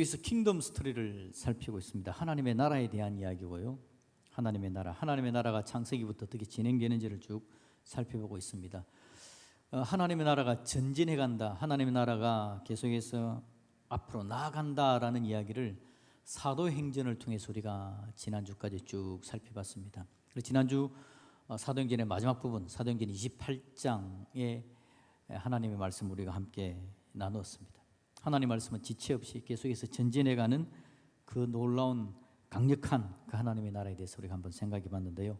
여기서 킹덤 스토리를 살피고 있습니다. 하나님의 나라에 대한 이야기고요. 하나님의 나라가 창세기부터 어떻게 진행되는지를 쭉 살펴보고 있습니다. 하나님의 나라가 전진해 간다, 하나님의 나라가 계속해서 앞으로 나아간다라는 이야기를 사도행전을 통해서 우리가 지난주까지 쭉 살펴봤습니다. 지난주 사도행전의 마지막 부분, 사도행전 28장에 하나님의 말씀을 우리가 함께 나누었습니다. 하나님 말씀은 지체 없이 계속해서 전진해가는 그 놀라운 강력한 그 하나님의 나라에 대해서 우리가 한번 생각해 봤는데요.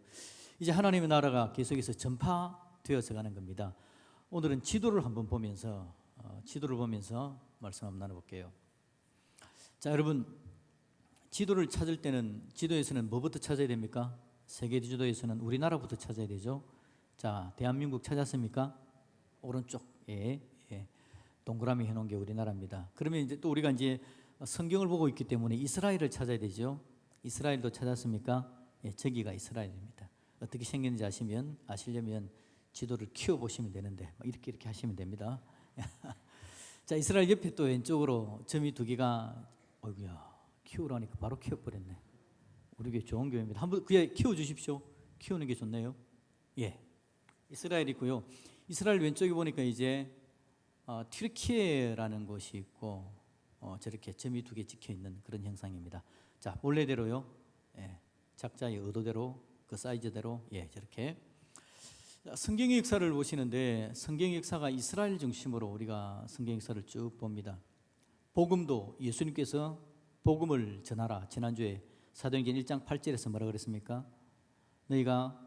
이제 하나님의 나라가 계속해서 전파되어서 가는 겁니다. 오늘은 지도를 한번 보면서 말씀 한번 나눠볼게요. 자, 여러분, 지도를 찾을 때는 지도에서는 뭐부터 찾아야 됩니까? 세계 지도에서는 우리나라부터 찾아야 되죠. 자, 대한민국 찾았습니까? 오른쪽에 동그라미 해놓은 게 우리나라입니다. 그러면 이제 또 우리가 이제 성경을 보고 있기 때문에 이스라엘을 찾아야 되죠. 이스라엘도 찾았습니까? 저기가 이스라엘입니다. 어떻게 생겼는지 아시려면 지도를 키워 보시면 되는데 이렇게 하시면 됩니다. 자, 이스라엘 옆에 또 왼쪽으로 점이 두 개가, 어이구야, 키우라니까 바로 키워버렸네. 우리 교회 좋은 교회입니다. 한번 그냥 키워 주십시오. 키우는 게 좋네요. 이스라엘이 있고요. 이스라엘 왼쪽에 보니까 이제 튀르키예라는 곳이 있고 저렇게 점이 두 개 찍혀 있는 그런 형상입니다. 자, 원래대로요. 작자의 의도대로 그 사이즈대로 저렇게. 성경의 역사를 보시는데 성경의 역사가 이스라엘 중심으로 우리가 성경 역사를 쭉 봅니다. 복음도 예수님께서 복음을 전하라. 지난주에 사도행전 1장 8절에서 뭐라 그랬습니까? 너희가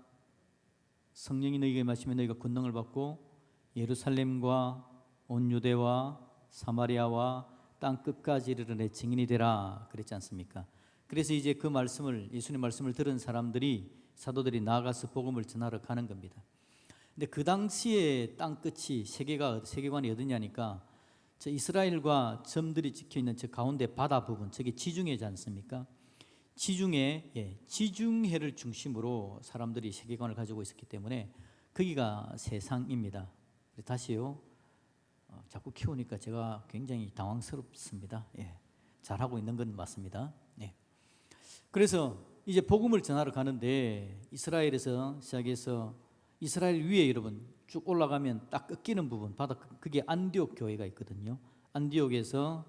성령이 너희에게 임하시면 너희가 권능을 받고 예루살렘과 온 유대와 사마리아와 땅 끝까지 이르러 내 증인이 되라 그랬지 않습니까? 그래서 이제 그 말씀을, 예수님 말씀을 들은 사도들이 나아가서 복음을 전하러 가는 겁니다. 근데 그 당시에 땅 끝이 세계관이 어디냐니까 저 이스라엘과 점들이 찍혀 있는 저 가운데 바다 부분, 저게 지중해지 않습니까? 지중해를 중심으로 사람들이 세계관을 가지고 있었기 때문에 거기가 세상입니다. 다시요. 자꾸 키우니까 제가 굉장히 당황스럽습니다. 잘하고 있는 건 맞습니다. 그래서 이제 복음을 전하러 가는데 이스라엘에서 시작해서 이스라엘 위에 여러분 쭉 올라가면 딱 꺾이는 부분, 바다, 그게 안디옥 교회가 있거든요. 안디옥에서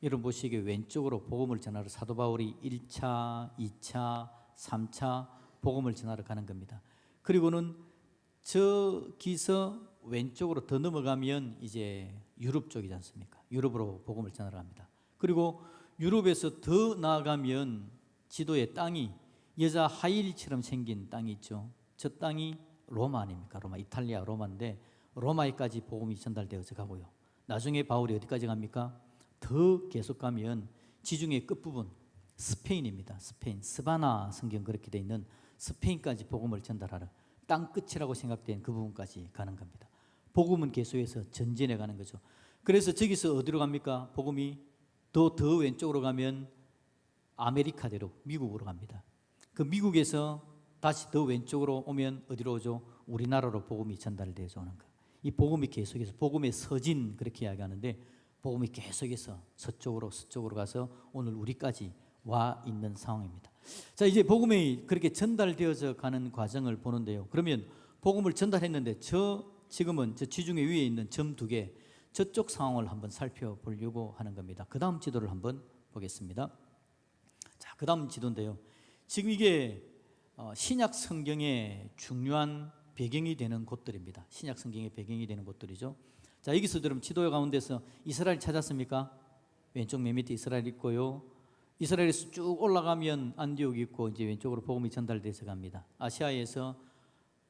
여러분 보시기에 왼쪽으로 복음을 전하러 사도 바울이 1차, 2차, 3차 복음을 전하러 가는 겁니다. 그리고는 저기서 왼쪽으로 더 넘어가면 이제 유럽 쪽이지 않습니까? 유럽으로 복음을 전하러 갑니다. 그리고 유럽에서 더 나아가면 지도에 땅이 여자 하이힐처럼 생긴 땅이 있죠. 저 땅이 로마 아닙니까? 로마, 이탈리아 로마인데 로마에까지 복음이 전달되어서 가고요. 나중에 바울이 어디까지 갑니까? 더 계속 가면 지중해 끝부분 스페인입니다. 스페인, 스바나 성경 그렇게 돼 있는 스페인까지 복음을 전달하러 땅 끝이라고 생각된 그 부분까지 가는 겁니다. 복음은 계속해서 전진해 가는 거죠. 그래서 저기서 어디로 갑니까? 복음이 더 왼쪽으로 가면 아메리카대로 미국으로 갑니다. 그 미국에서 다시 더 왼쪽으로 오면 어디로 오죠? 우리나라로 복음이 전달되어서 오는 거예요. 이 복음이 계속해서 복음의 서진 그렇게 이야기하는데 복음이 계속해서 서쪽으로 가서 오늘 우리까지 와 있는 상황입니다. 자, 이제 복음이 그렇게 전달되어서 가는 과정을 보는데요. 그러면 복음을 전달했는데 지금은 저 지중해 위에 있는 점 두 개, 저쪽 상황을 한번 살펴보려고 하는 겁니다. 그 다음 지도를 한번 보겠습니다. 자, 그 다음 지도인데요. 지금 이게 신약 성경의 중요한 배경이 되는 곳들입니다. 신약 성경의 배경이 되는 곳들이죠. 자, 여기서 여러분 지도 가운데서 이스라엘 찾았습니까? 왼쪽 맨 밑에 이스라엘 있고요. 이스라엘에서 쭉 올라가면 안디옥이 있고 이제 왼쪽으로 복음이 전달돼서 갑니다. 아시아에서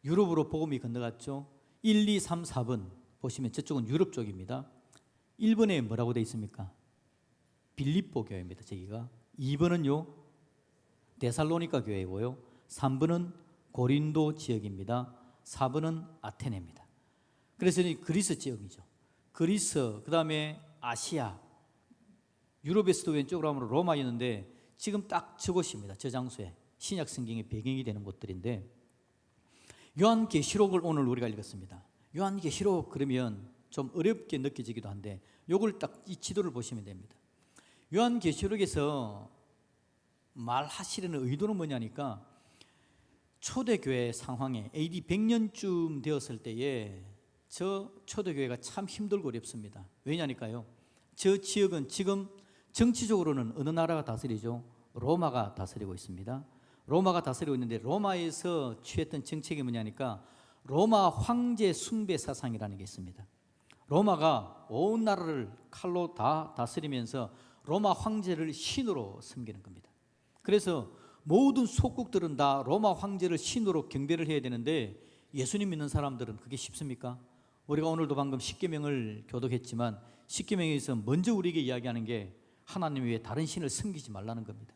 유럽으로 복음이 건너갔죠. 1, 2, 3, 4번 보시면 저쪽은 유럽 쪽입니다. 1번에 뭐라고 되어 있습니까? 빌립보 교회입니다. 저기가. 2번은요 데살로니가 교회고요. 3번은 고린도 지역입니다. 4번은 아테네입니다. 그래서 그리스 지역이죠. 그리스, 그 다음에 아시아, 유럽에서도 왼쪽으로 하면 로마였는데 지금 딱 저곳입니다. 저 장소에 신약 성경의 배경이 되는 곳들인데 요한계시록을 오늘 우리가 읽었습니다. 요한계시록 그러면 좀 어렵게 느껴지기도 한데 요걸 딱 이 지도를 보시면 됩니다. 요한계시록에서 말하시려는 의도는 뭐냐니까 초대교회 상황에 AD 100년쯤 되었을 때에 저 초대교회가 참 힘들고 어렵습니다. 왜냐니까요, 저 지역은 지금 정치적으로는 어느 나라가 다스리죠? 로마가 다스리고 있습니다. 로마가 다스리고 있는데 로마에서 취했던 정책이 뭐냐니까 로마 황제 숭배 사상이라는 게 있습니다. 로마가 온 나라를 칼로 다 다스리면서 로마 황제를 신으로 섬기는 겁니다. 그래서 모든 속국들은 다 로마 황제를 신으로 경배를 해야 되는데 예수님 믿는 사람들은 그게 쉽습니까? 우리가 오늘도 방금 십계명을 교독했지만 십계명에서 먼저 우리에게 이야기하는 게 하나님 외에 다른 신을 섬기지 말라는 겁니다.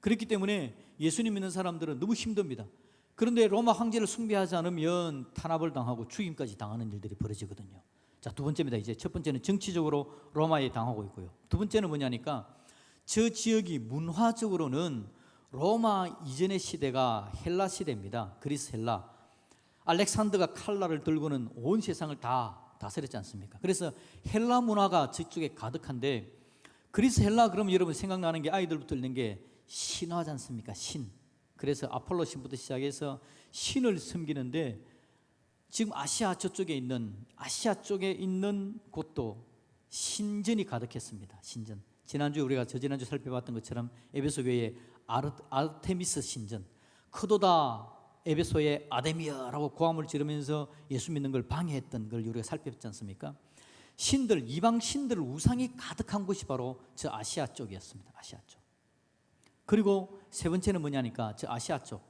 그렇기 때문에 예수님 믿는 사람들은 너무 힘듭니다. 그런데 로마 황제를 숭배하지 않으면 탄압을 당하고 죽임까지 당하는 일들이 벌어지거든요. 자, 두 번째입니다. 이제 첫 번째는 정치적으로 로마에 당하고 있고요. 두 번째는 뭐냐니까 저 지역이 문화적으로는 로마 이전의 시대가 헬라 시대입니다. 그리스 헬라. 알렉산더가 칼날을 들고는 온 세상을 다 다스렸지 않습니까? 그래서 헬라 문화가 저쪽에 가득한데 그리스 헬라 그러면 여러분 생각나는 게 아이들부터 있는 게 신화지 않습니까? 신. 그래서 아폴로 신부터 시작해서 신을 섬기는데 지금 아시아 저쪽에 있는 아시아 쪽에 있는 곳도 신전이 가득했습니다. 신전. 지난주에 우리가 저지난주 살펴봤던 것처럼 에베소 교회의 아르테미스 신전, 크도다 에베소의 아데미아라고 고함을 지르면서 예수 믿는 걸 방해했던 걸 우리가 살펴봤지 않습니까? 신들, 이방 신들 우상이 가득한 곳이 바로 저 아시아 쪽이었습니다. 아시아 쪽. 그리고 세 번째는 뭐냐니까 저 아시아 쪽.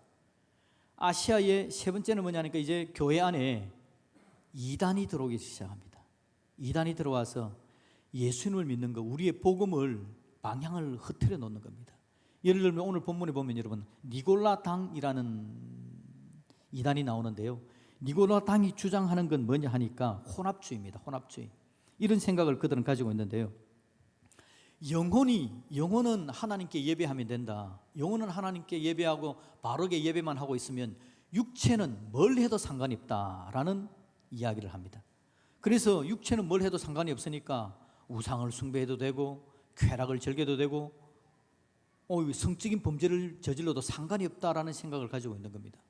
아시아의 세 번째는 뭐냐니까 이제 교회 안에 이단이 들어오기 시작합니다. 이단이 들어와서 예수님을 믿는 거, 우리의 복음을 방향을 흐트려 놓는 겁니다. 예를 들면 오늘 본문에 보면 여러분 니골라당이라는 이단이 나오는데요. 니골라당이 주장하는 건 뭐냐 하니까 혼합주의입니다. 혼합주의. 이런 생각을 그들은 가지고 있는데요. 영혼은 하나님께 예배하면 된다. 영혼은 하나님께 예배하고 바르게 예배만 하고 있으면 육체는 뭘 해도 상관이 없다라는 이야기를 합니다. 그래서 육체는 뭘 해도 상관이 없으니까 우상을 숭배해도 되고 쾌락을 즐겨도 되고 성적인 범죄를 저질러도 상관이 없다라는 생각을 가지고 있는 겁니다.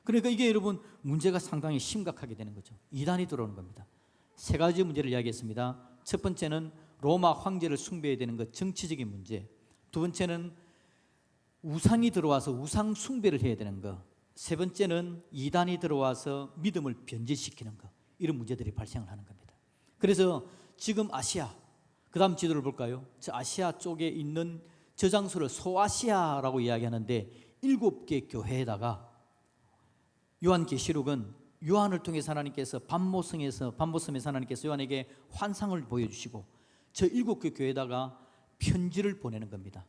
그러니까 이게 여러분 문제가 상당히 심각하게 되는 거죠. 이단이 들어오는 겁니다. 세 가지 문제를 이야기했습니다. 첫 번째는 로마 황제를 숭배해야 되는 것, 정치적인 문제. 두 번째는 우상이 들어와서 우상 숭배를 해야 되는 것. 세 번째는 이단이 들어와서 믿음을 변질시키는 것. 이런 문제들이 발생을 하는 겁니다. 그래서 지금 아시아, 그 다음 지도를 볼까요? 저 아시아 쪽에 있는 저 장소를 소아시아라고 이야기하는데 7개 교회에다가 요한계시록은 요한을 통해서 하나님께서 반모섬에서 하나님께서 요한에게 환상을 보여주시고 저 7개 교회에다가 편지를 보내는 겁니다.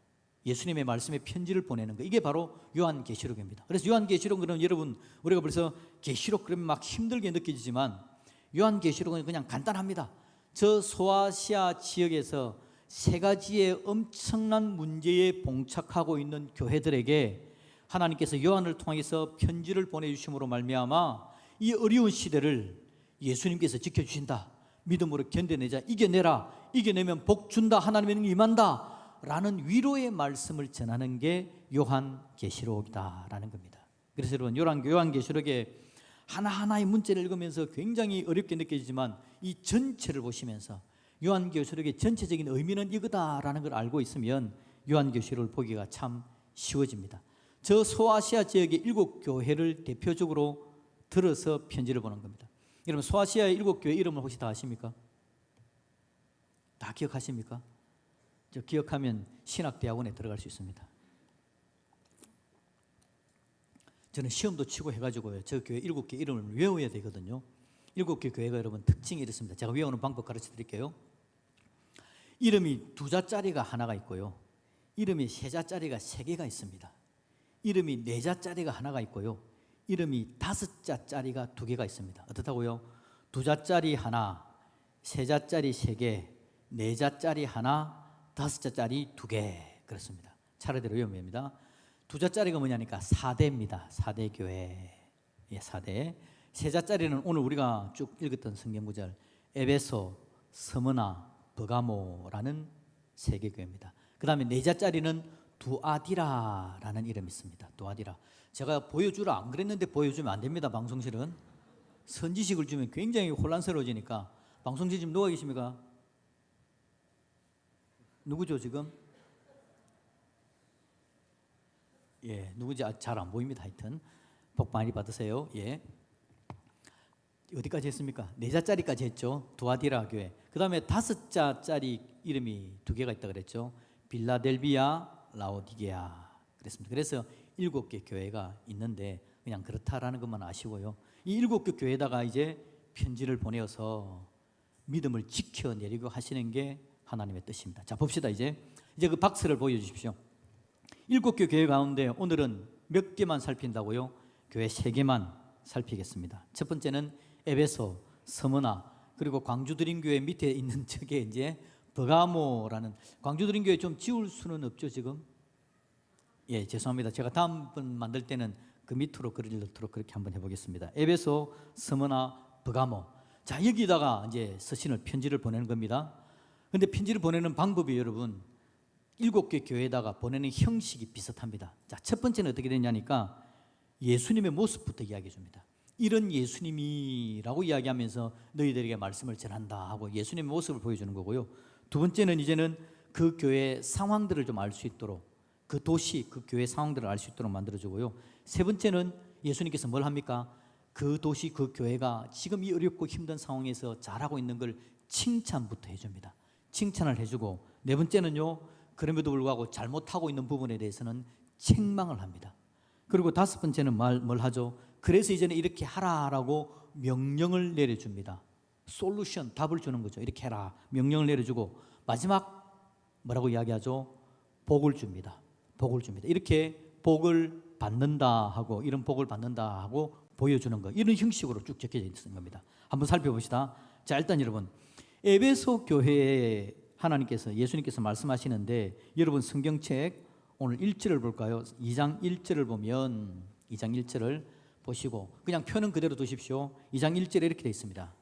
예수님의 말씀에 편지를 보내는 거. 이게 바로 요한계시록입니다. 그래서 요한계시록은 여러분 우리가 벌써 계시록 그러면 막 힘들게 느껴지지만 요한계시록은 그냥 간단합니다. 저 소아시아 지역에서 세 가지의 엄청난 문제에 봉착하고 있는 교회들에게 하나님께서 요한을 통해서 편지를 보내주심으로 말미암아 이 어려운 시대를 예수님께서 지켜주신다. 믿음으로 견뎌내자. 이겨내라. 이겨내면 복 준다. 하나님의 능력이 임한다. 라는 위로의 말씀을 전하는 게 요한계시록이다라는 겁니다. 그래서 여러분 요한계시록의 하나하나의 문제를 읽으면서 굉장히 어렵게 느껴지지만 이 전체를 보시면서 요한계시록의 전체적인 의미는 이거다라는 걸 알고 있으면 요한계시록을 보기가 참 쉬워집니다. 저 소아시아 지역의 7교회를 대표적으로 들어서 편지를 보낸 겁니다. 여러분 소아시아의 7교회 이름을 혹시 다 아십니까? 다 기억하십니까? 저 기억하면 신학대학원에 들어갈 수 있습니다. 저는 시험도 치고 해가지고요. 저 교회 7개 이름을 외워야 되거든요. 7개 교회가 여러분 특징이 이렇습니다. 제가 외우는 방법 가르쳐 드릴게요. 이름이 2자짜리가 하나가 있고요. 이름이 3자짜리가 3개가 있습니다. 이름이 4자짜리가 하나가 있고요. 이름이 5자짜리가 2개가 있습니다. 어떻다고요? 2자짜리 하나, 3자짜리 3개, 4자짜리 하나, 5자짜리 2개. 그렇습니다. 차례대로 외우면 됩니다. 2자짜리가 뭐냐니까 4대입니다. 4대 교회. 예, 4대. 3자짜리는 오늘 우리가 쭉 읽었던 성경 구절 에베소, 스무나, 버가모라는 3개 교회입니다. 그 다음에 네 자짜리는 두아디라라는 이름이 있습니다. 두아디라. 제가 보여주라 안 그랬는데 보여주면 안 됩니다. 방송실은 선지식을 주면 굉장히 혼란스러워지니까. 방송실 지금 누가 계십니까? 누구죠 지금? 예, 누구지? 잘 안 보입니다. 하여튼 복 많이 받으세요. 예. 어디까지 했습니까? 네 자짜리까지 했죠. 두아디라 교회. 그 다음에 다섯 자짜리 이름이 두 개가 있다 그랬죠. 빌라델비아, 라오디게아 그랬습니다. 그래서 7개 교회가 있는데 그냥 그렇다라는 것만 아시고요. 이 7개 교회에다가 이제 편지를 보내어서 믿음을 지켜내리고 하시는 게 하나님의 뜻입니다. 자, 봅시다. 이제 그 박스를 보여주십시오. 7개 교회 가운데 오늘은 몇 개만 살핀다고요? 교회 3개만 살피겠습니다. 첫 번째는 에베소, 스무나, 그리고 광주드림교회 밑에 있는 저게 이제 버가모라는. 광주드림교회 좀 지울 수는 없죠 지금? 예, 죄송합니다. 제가 다음번 만들 때는 그 밑으로 글을 넣도록 그렇게 한번 해보겠습니다. 에베소, 스무나, 버가모. 자, 여기다가 이제 서신을 편지를 보내는 겁니다. 근데 편지를 보내는 방법이 여러분 7개 교회에다가 보내는 형식이 비슷합니다. 자, 첫 번째는 어떻게 되냐니까 예수님의 모습부터 이야기해 줍니다. 이런 예수님이라고 이야기하면서 너희들에게 말씀을 전한다 하고 예수님의 모습을 보여주는 거고요. 두 번째는 이제는 그 교회 상황들을 좀 알 수 있도록, 그 도시, 그 교회 상황들을 알 수 있도록 만들어주고요. 세 번째는 예수님께서 뭘 합니까? 그 도시, 그 교회가 지금 이 어렵고 힘든 상황에서 잘하고 있는 걸 칭찬부터 해줍니다. 칭찬을 해주고, 네 번째는요, 그럼에도 불구하고 잘못하고 있는 부분에 대해서는 책망을 합니다. 그리고 다섯 번째는 뭘 하죠? 그래서 이제는 이렇게 하라라고 명령을 내려줍니다. 솔루션, 답을 주는 거죠. 이렇게 해라, 명령을 내려주고, 마지막 뭐라고 이야기하죠? 복을 줍니다. 복을 줍니다. 이렇게 복을 받는다 하고, 이런 복을 받는다 하고 보여주는 거, 이런 형식으로 쭉 적혀져 있는 겁니다. 한번 살펴봅시다. 자, 일단 여러분, 에베소 교회에 하나님께서, 예수님께서 말씀하시는데, 여러분 성경책 오늘 1절을 볼까요? 2장 1절을 보면, 2장 1절을 보시고 그냥 표는 그대로 두십시오. 2장 1절에 이렇게 되어 있습니다.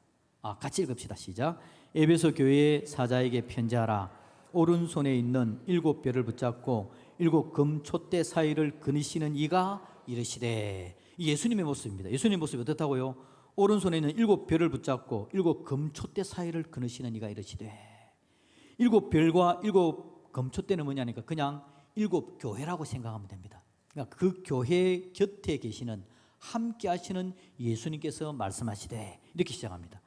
같이 읽읍시다. 시작. 에베소 교회의 사자에게 편지하라. 오른손에 있는 7뼈를 붙잡고 7 금촛대 사이를 거느시는 이가 이르시되. 예수님의 모습입니다. 예수님의 모습이 어떻다고요? 오른손에 있는 7뼈를 붙잡고 7 금촛대 사이를 거느시는 이가 이르시되. 7별과 7 금촛대는 뭐냐니까 그냥 7 교회라고 생각하면 됩니다. 그러니까 그 교회 곁에 계시는, 함께 하시는 예수님께서 말씀하시되, 이렇게 시작합니다.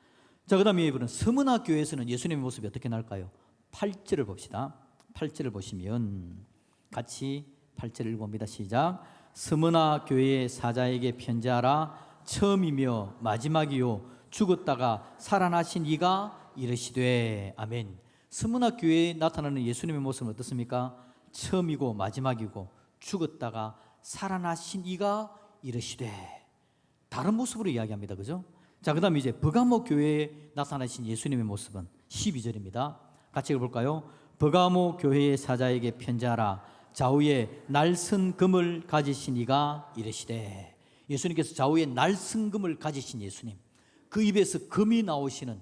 자, 그 다음에 이분은 스무나 교회에서는 예수님의 모습이 어떻게 나올까요? 8절을 봅시다. 8절을 보시면 같이 8절을 읽어봅니다. 시작. 스무나 교회의 사자에게 편지하라. 처음이며 마지막이요 죽었다가 살아나신 이가 이르시되. 아멘. 스무나 교회에 나타나는 예수님의 모습은 어떻습니까? 처음이고 마지막이고 죽었다가 살아나신 이가 이르시되. 다른 모습으로 이야기합니다. 그죠? 자, 그 다음에 이제 버가모 교회에 나타나신 예수님의 모습은 12절입니다. 같이 읽어볼까요? 버가모 교회의 사자에게 편지하라. 좌우에 날선 금을 가지신 이가 이르시되. 예수님께서 좌우에 날선 금을 가지신 예수님, 그 입에서 금이 나오시는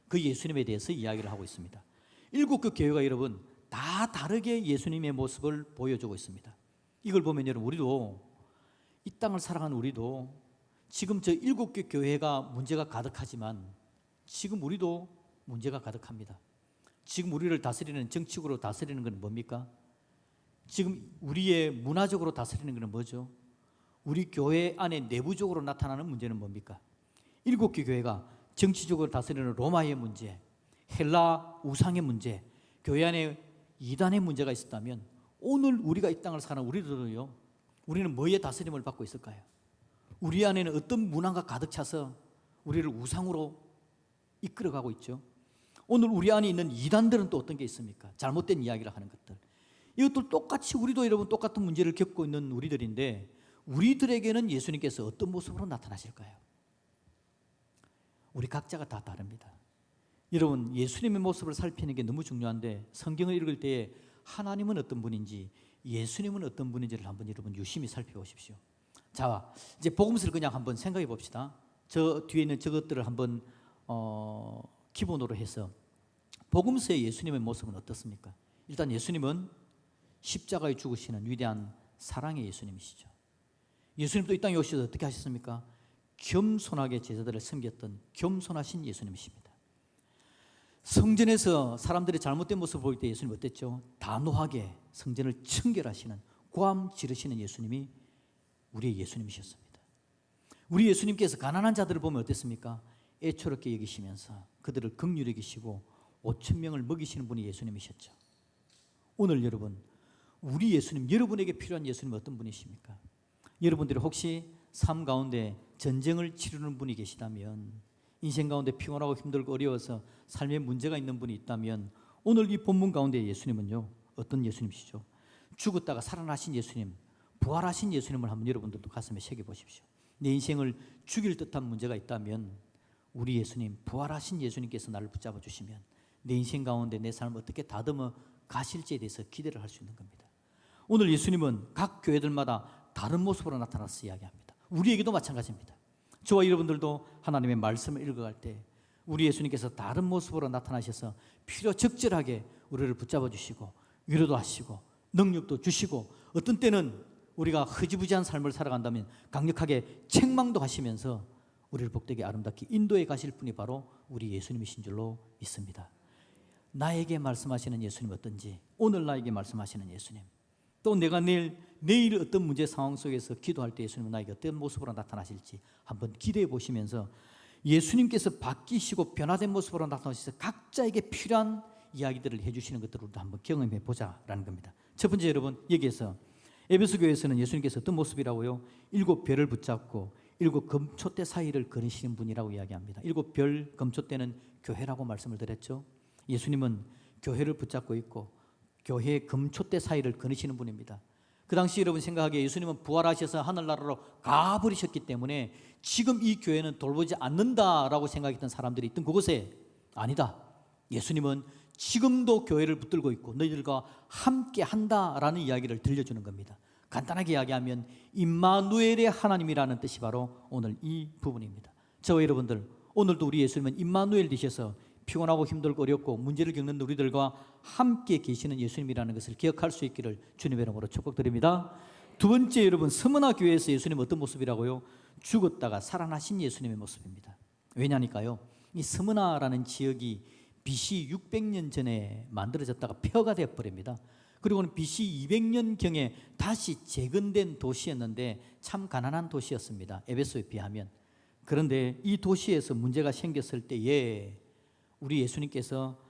그 예수님에 대해서 이야기를 하고 있습니다. 7개 교회가 여러분 다 다르게 예수님의 모습을 보여주고 있습니다. 이걸 보면 여러분, 우리도, 이 땅을 살아가는 우리도 지금 저 7개 교회가 문제가 가득하지만 지금 우리도 문제가 가득합니다. 지금 우리를 다스리는, 정치적으로 다스리는 건 뭡니까? 지금 우리의 문화적으로 다스리는 건 뭐죠? 우리 교회 안에 내부적으로 나타나는 문제는 뭡니까? 7개 교회가 정치적으로 다스리는 로마의 문제, 헬라 우상의 문제, 교회 안에 이단의 문제가 있었다면 오늘 우리가 이 땅을 사는 우리들은요, 우리는 뭐에 다스림을 받고 있을까요? 우리 안에는 어떤 문화가 가득 차서 우리를 우상으로 이끌어가고 있죠. 오늘 우리 안에 있는 이단들은 또 어떤 게 있습니까? 잘못된 이야기를 하는 것들. 이것들 똑같이 우리도 여러분 똑같은 문제를 겪고 있는 우리들인데, 우리들에게는 예수님께서 어떤 모습으로 나타나실까요? 우리 각자가 다 다릅니다. 여러분, 예수님의 모습을 살피는 게 너무 중요한데, 성경을 읽을 때에 하나님은 어떤 분인지, 예수님은 어떤 분인지를 한번 여러분 유심히 살펴보십시오. 자, 이제 복음서를 그냥 한번 생각해 봅시다. 저 뒤에 있는 저것들을 한번 기본으로 해서 복음서의 예수님의 모습은 어떻습니까? 일단 예수님은 십자가에 죽으시는 위대한 사랑의 예수님이시죠. 예수님도 이 땅에 오셔서 어떻게 하셨습니까? 겸손하게 제자들을 섬겼던 겸손하신 예수님이십니다. 성전에서 사람들이 잘못된 모습을 보일 때 예수님 어땠죠? 단호하게 성전을 청결하시는, 고함 지르시는 예수님이 우리의 예수님이셨습니다. 우리 예수님께서 가난한 자들을 보면 어땠습니까? 애초롭게 여기시면서 그들을 긍휼히 여기시고 5천 명을 먹이시는 분이 예수님이셨죠. 오늘 여러분, 우리 예수님, 여러분에게 필요한 예수님은 어떤 분이십니까? 여러분들이 혹시 삶 가운데 전쟁을 치르는 분이 계시다면, 인생 가운데 피곤하고 힘들고 어려워서 삶에 문제가 있는 분이 있다면, 오늘 이 본문 가운데 예수님은요, 어떤 예수님이시죠? 죽었다가 살아나신 예수님, 부활하신 예수님을 한번 여러분들도 가슴에 새겨보십시오. 내 인생을 죽일 듯한 문제가 있다면 우리 예수님, 부활하신 예수님께서 나를 붙잡아 주시면 내 인생 가운데 내 삶을 어떻게 다듬어 가실지에 대해서 기대를 할 수 있는 겁니다. 오늘 예수님은 각 교회들마다 다른 모습으로 나타나서 이야기합니다. 우리에게도 마찬가지입니다. 저와 여러분들도 하나님의 말씀을 읽어갈 때 우리 예수님께서 다른 모습으로 나타나셔서 필요 적절하게 우리를 붙잡아 주시고 위로도 하시고 능력도 주시고, 어떤 때는 우리가 흐지부지한 삶을 살아간다면 강력하게 책망도 하시면서 우리를 복되게 아름답게 인도해 가실 분이 바로 우리 예수님이신 줄로 믿습니다. 나에게 말씀하시는 예수님 어떤지, 오늘 나에게 말씀하시는 예수님, 또 내가 내일 어떤 문제 상황 속에서 기도할 때 예수님은 나에게 어떤 모습으로 나타나실지 한번 기대해 보시면서 예수님께서 바뀌시고 변화된 모습으로 나타나셔서 각자에게 필요한 이야기들을 해주시는 것들을 한번 경험해 보자라는 겁니다. 첫 번째, 여러분, 여기에서 에베소 교회에서는 예수님께서 어떤 모습이라고요? 7별을 붙잡고 7 금초대 사이를 거니시는 분이라고 이야기합니다. 7별 금초대는 교회라고 말씀을 드렸죠. 예수님은 교회를 붙잡고 있고 교회의 금초대 사이를 거니시는 분입니다. 그 당시 여러분 생각하기에 예수님은 부활하셔서 하늘나라로 가버리셨기 때문에 지금 이 교회는 돌보지 않는다라고 생각했던 사람들이 있던 그곳에, 아니다, 예수님은 지금도 교회를 붙들고 있고 너희들과 함께 한다라는 이야기를 들려주는 겁니다. 간단하게 이야기하면 임마누엘의 하나님이라는 뜻이 바로 오늘 이 부분입니다. 저와 여러분들, 오늘도 우리 예수님은 임마누엘 되셔서 피곤하고 힘들고 어렵고 문제를 겪는 우리들과 함께 계시는 예수님이라는 것을 기억할 수 있기를 주님의 이름으로 축복드립니다. 두 번째, 여러분, 서문화 교회에서 예수님 어떤 모습이라고요? 죽었다가 살아나신 예수님의 모습입니다. 왜냐니까요, 이 서문화라는 지역이 BC 600년 전에 만들어졌다가 폐허가 되어버립니다. 그리고는 BC 200년경에 다시 재건된 도시였는데 참 가난한 도시였습니다. 에베소에 비하면. 그런데 이 도시에서 문제가 생겼을 때에 우리 예수님께서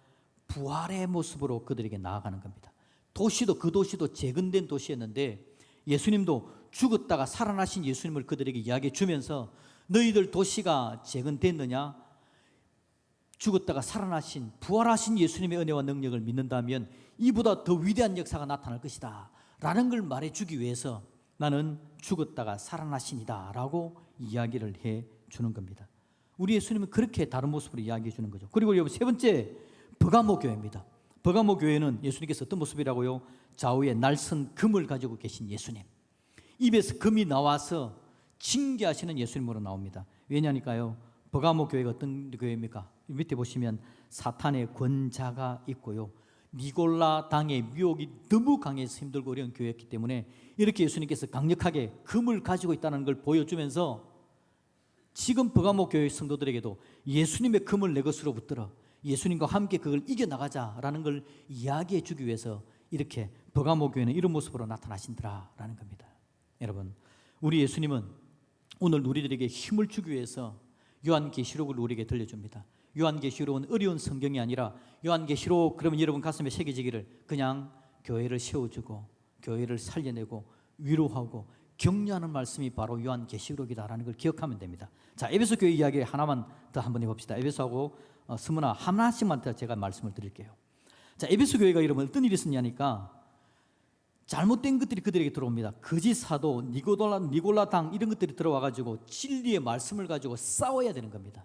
부활의 모습으로 그들에게 나아가는 겁니다. 그 도시도 재건된 도시였는데 예수님도 죽었다가 살아나신 예수님을 그들에게 이야기해 주면서 너희들 도시가 재건됐느냐? 죽었다가 살아나신 부활하신 예수님의 은혜와 능력을 믿는다면 이보다 더 위대한 역사가 나타날 것이다 라는 걸 말해주기 위해서 나는 죽었다가 살아나신이다 라고 이야기를 해주는 겁니다. 우리 예수님은 그렇게 다른 모습으로 이야기해 주는 거죠. 그리고 여러분, 세 번째, 버가모 교회입니다. 버가모 교회는 예수님께서 어떤 모습이라고요? 좌우에 날선 금을 가지고 계신 예수님, 입에서 금이 나와서 징계하시는 예수님으로 나옵니다. 왜냐니까요, 버가모 교회가 어떤 교회입니까? 밑에 보시면 사탄의 권자가 있고요, 니골라 당의 유혹이 너무 강해서 힘들고 어려운 교회였기 때문에 이렇게 예수님께서 강력하게 금을 가지고 있다는 걸 보여주면서 지금 버가모 교회 성도들에게도 예수님의 금을 내 것으로 붙들어 예수님과 함께 그걸 이겨나가자라는 걸 이야기해 주기 위해서 이렇게 버가모 교회는 이런 모습으로 나타나신다라는 겁니다. 여러분, 우리 예수님은 오늘 우리들에게 힘을 주기 위해서 요한계시록을 우리에게 들려줍니다. 요한계시록은 어려운 성경이 아니라 요한계시록 그러면 여러분 가슴에 새겨지기를 그냥 교회를 세워주고 교회를 살려내고 위로하고 격려하는 말씀이 바로 요한계시록이다라는 걸 기억하면 됩니다. 자, 에베소 교회 이야기 하나만 더 한번 해봅시다. 에베소하고 스무나 하나씩만 더 제가 말씀을 드릴게요. 자, 에베소 교회가 여러분 어떤 일이 있었냐니까 잘못된 것들이 그들에게 들어옵니다. 거짓 사도, 니골라당 이런 것들이 들어와가지고 진리의 말씀을 가지고 싸워야 되는 겁니다.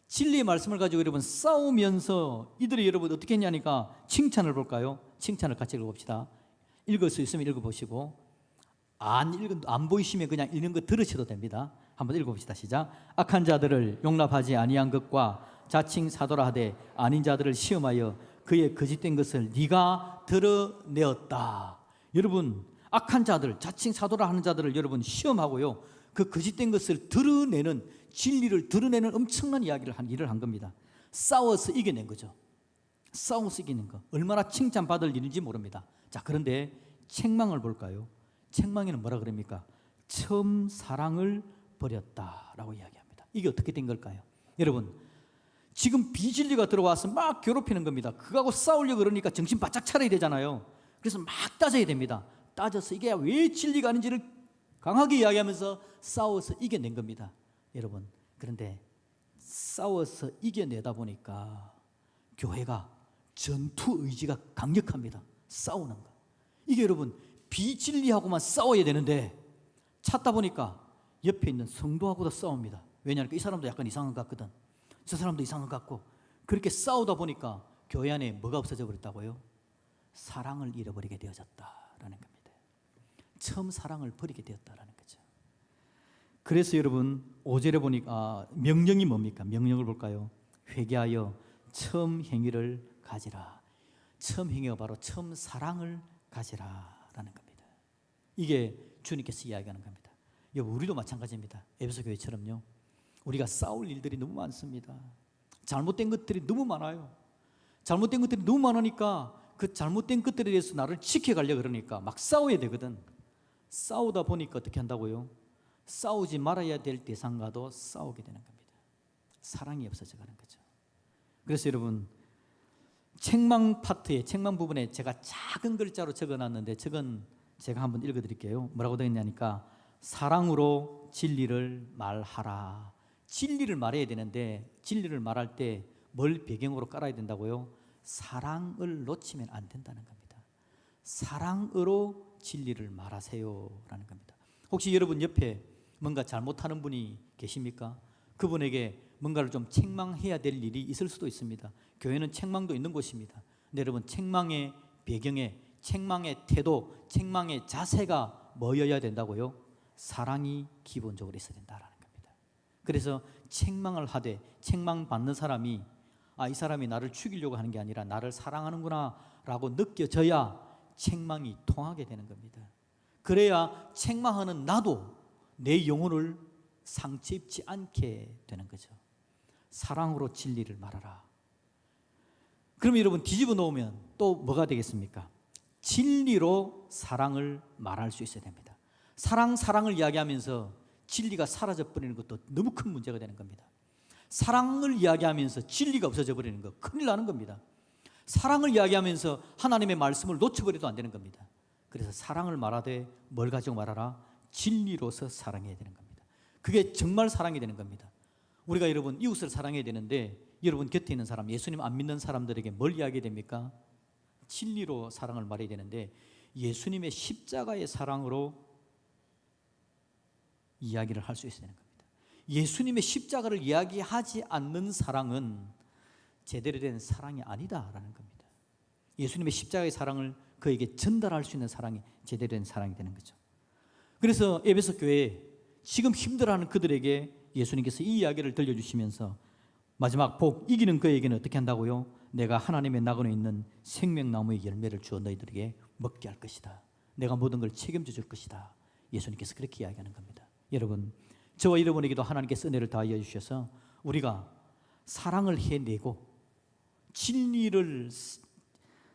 진리의 말씀을 가지고 여러분 싸우면서 이들이 여러분 어떻게 했냐니까 칭찬을 볼까요? 칭찬을 같이 읽어봅시다. 읽을 수 있으면 읽어보시고 안 보이시면 그냥 읽는 거 들으셔도 됩니다. 한번 읽어봅시다. 시작. 악한 자들을 용납하지 아니한 것과 자칭 사도라 하되 아닌 자들을 시험하여 그의 거짓된 것을 네가 드러내었다. 여러분 악한 자들, 자칭 사도라 하는 자들을 여러분 시험하고요, 그 거짓된 것을 드러내는, 진리를 드러내는 엄청난 일을 한 겁니다. 싸워서 이겨낸 거죠. 싸워서 이기는 거 얼마나 칭찬받을 일인지 모릅니다. 자, 그런데 책망을 볼까요? 책망에는 뭐라 그럽니까? 처음 사랑을 버렸다라고 이야기합니다. 이게 어떻게 된 걸까요? 여러분, 지금 비진리가 들어와서 막 괴롭히는 겁니다. 그거하고 싸우려고 그러니까 정신 바짝 차려야 되잖아요. 그래서 막 따져야 됩니다. 따져서 이게 왜 진리가 아닌지를 강하게 이야기하면서 싸워서 이겨낸 겁니다. 여러분, 그런데 싸워서 이겨내다 보니까 교회가 전투 의지가 강력합니다. 싸우는 거. 이게 여러분 비진리하고만 싸워야 되는데 찾다 보니까 옆에 있는 성도하고도 싸웁니다. 왜냐하면 이 사람도 약간 이상한 것 같거든, 저 사람도 이상한 것 같고, 그렇게 싸우다 보니까 교회 안에 뭐가 없어져 버렸다고요? 사랑을 잃어버리게 되어졌다라는 겁니다. 처음 사랑을 버리게 되었다라는 거죠. 그래서 여러분 5절에 보니까 명령이 뭡니까? 명령을 볼까요? 회개하여 처음 행위를 가지라. 처음 행위가 바로 처음 사랑을 가지라라는 겁니다. 이게 주님께서 이야기하는 겁니다. 여러분, 우리도 마찬가지입니다. 에베소 교회처럼요, 우리가 싸울 일들이 너무 많습니다. 잘못된 것들이 너무 많아요. 잘못된 것들이 너무 많으니까 그 잘못된 것들에 대해서 나를 지켜가려고 그러니까 막 싸워야 되거든. 싸우다 보니까 어떻게 한다고요? 싸우지 말아야 될 대상과도 싸우게 되는 겁니다. 사랑이 없어져 가는 거죠. 그래서 여러분, 책망 파트에, 책망 부분에 제가 작은 글자로 적어놨는데 저건 제가 한번 읽어드릴게요. 뭐라고 되어 있냐니까 사랑으로 진리를 말하라. 진리를 말해야 되는데 진리를 말할 때 뭘 배경으로 깔아야 된다고요? 사랑을 놓치면 안 된다는 겁니다. 사랑으로 진리를 말하세요라는 겁니다. 혹시 여러분 옆에 뭔가 잘못하는 분이 계십니까? 그분에게 뭔가를 좀 책망해야 될 일이 있을 수도 있습니다. 교회는 책망도 있는 곳입니다. 근데 여러분, 책망의 배경에, 책망의 태도, 책망의 자세가 뭐여야 된다고요? 사랑이 기본적으로 있어야 된다라는 겁니다. 그래서 책망을 하되 책망받는 사람이 이 사람이 나를 죽이려고 하는 게 아니라 나를 사랑하는구나 라고 느껴져야 책망이 통하게 되는 겁니다. 그래야 책망하는 나도 내 영혼을 상처 입지 않게 되는 거죠. 사랑으로 진리를 말하라. 그럼 여러분 뒤집어 놓으면 또 뭐가 되겠습니까? 진리로 사랑을 말할 수 있어야 됩니다. 사랑을 이야기하면서 진리가 사라져 버리는 것도 너무 큰 문제가 되는 겁니다. 사랑을 이야기하면서 진리가 없어져 버리는 거 큰일 나는 겁니다. 사랑을 이야기하면서 하나님의 말씀을 놓쳐버려도 안 되는 겁니다. 그래서 사랑을 말하되 뭘 가지고 말하라? 진리로서 사랑해야 되는 겁니다. 그게 정말 사랑이 되는 겁니다. 우리가 여러분 이웃을 사랑해야 되는데 여러분 곁에 있는 사람, 예수님 안 믿는 사람들에게 뭘 이야기해야 됩니까? 진리로 사랑을 말해야 되는데 예수님의 십자가의 사랑으로 이야기를 할 수 있어야 되는 겁니다. 예수님의 십자가를 이야기하지 않는 사랑은 제대로 된 사랑이 아니다라는 겁니다. 예수님의 십자가의 사랑을 그에게 전달할 수 있는 사랑이 제대로 된 사랑이 되는 거죠. 그래서 에베소 교회에 지금 힘들어하는 그들에게 예수님께서 이 이야기를 들려주시면서 마지막 복 이기는 그에게는 어떻게 한다고요? 내가 하나님의 나그네 있는 생명나무의 열매를 주어 너희들에게 먹게 할 것이다. 내가 모든 걸 책임져 줄 것이다. 예수님께서 그렇게 이야기하는 겁니다. 여러분, 저와 여러분에게도 하나님께서 은혜를 다하여 주셔서 우리가 사랑을 해내고 진리를,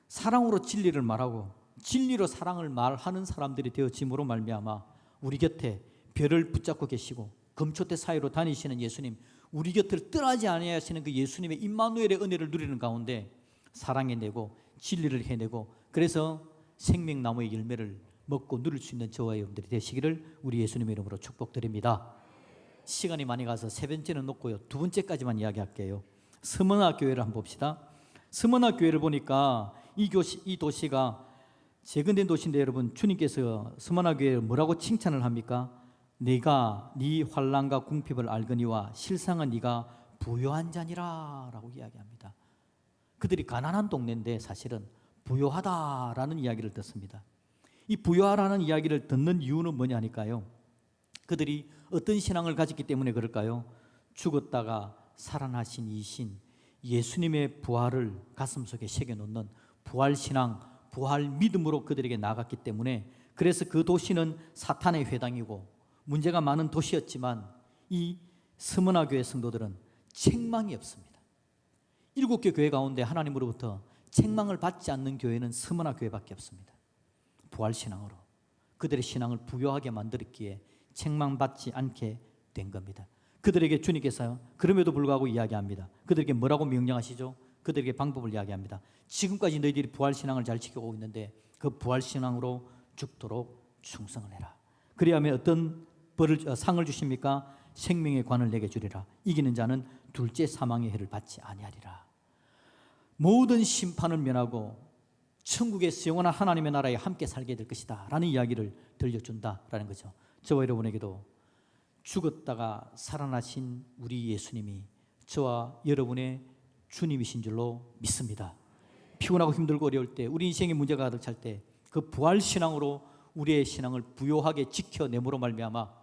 사랑으로 진리를 말하고 진리로 사랑을 말하는 사람들이 되어짐으로 말미암아 우리 곁에 별을 붙잡고 계시고 금초대 사이로 다니시는 예수님, 우리 곁을 떠나지 아니하시는 그 예수님의 임마누엘의 은혜를 누리는 가운데 사랑해내고 진리를 해내고 그래서 생명나무의 열매를 먹고 누릴 수 있는 저와 여러분들이 되시기를 우리 예수님의 이름으로 축복드립니다. 시간이 많이 가서 세 번째는 놓고요, 두 번째까지만 이야기할게요. 스무나 교회를 한번 봅시다. 스무나 교회를 보니까 이 도시가 재건된 도시인데 여러분, 주님께서 스무나 교회를 뭐라고 칭찬을 합니까? 네가 네 환난과 궁핍을 알거니와 실상은 네가 부요한 자니라 라고 이야기합니다. 그들이 가난한 동네인데 사실은 부요하다라는 이야기를 듣습니다. 이 부요하라는 이야기를 듣는 이유는 뭐냐니까요, 그들이 어떤 신앙을 가졌기 때문에 그럴까요? 죽었다가 살아나신 이 신 예수님의 부활을 가슴속에 새겨놓는 부활신앙, 부활 믿음으로 그들에게 나갔기 때문에 그래서 그 도시는 사탄의 회당이고 문제가 많은 도시였지만 이 스무나 교회 성도들은 책망이 없습니다. 7개 교회 가운데 하나님으로부터 책망을 받지 않는 교회는 스무나 교회밖에 없습니다. 부활신앙으로 그들의 신앙을 부요하게 만들었기에 책망받지 않게 된 겁니다. 그들에게 주님께서요 그럼에도 불구하고 이야기합니다. 그들에게 뭐라고 명령하시죠? 그들에게 방법을 이야기합니다. 지금까지 너희들이 부활신앙을 잘 지켜오고 있는데 그 부활신앙으로 죽도록 충성을 해라. 그리하면 어떤 상을 주십니까? 생명의 관을 내게 주리라. 이기는 자는 둘째 사망의 해를 받지 아니하리라. 모든 심판을 면하고 천국에서 영원한 하나님의 나라에 함께 살게 될 것이다 라는 이야기를 들려준다라는 거죠. 저와 여러분에게도 죽었다가 살아나신 우리 예수님이 저와 여러분의 주님이신 줄로 믿습니다. 피곤하고 힘들고 어려울 때, 우리 인생에 문제가 가득 찰 때 그 부활신앙으로 우리의 신앙을 부요하게 지켜내므로 말미암아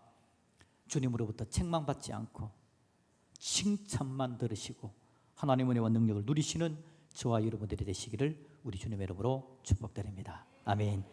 주님으로부터 책망받지 않고 칭찬만 들으시고 하나님의 은혜와 능력을 누리시는 저와 여러분들이 되시기를 우리 주님의 이름으로 축복드립니다. 아멘.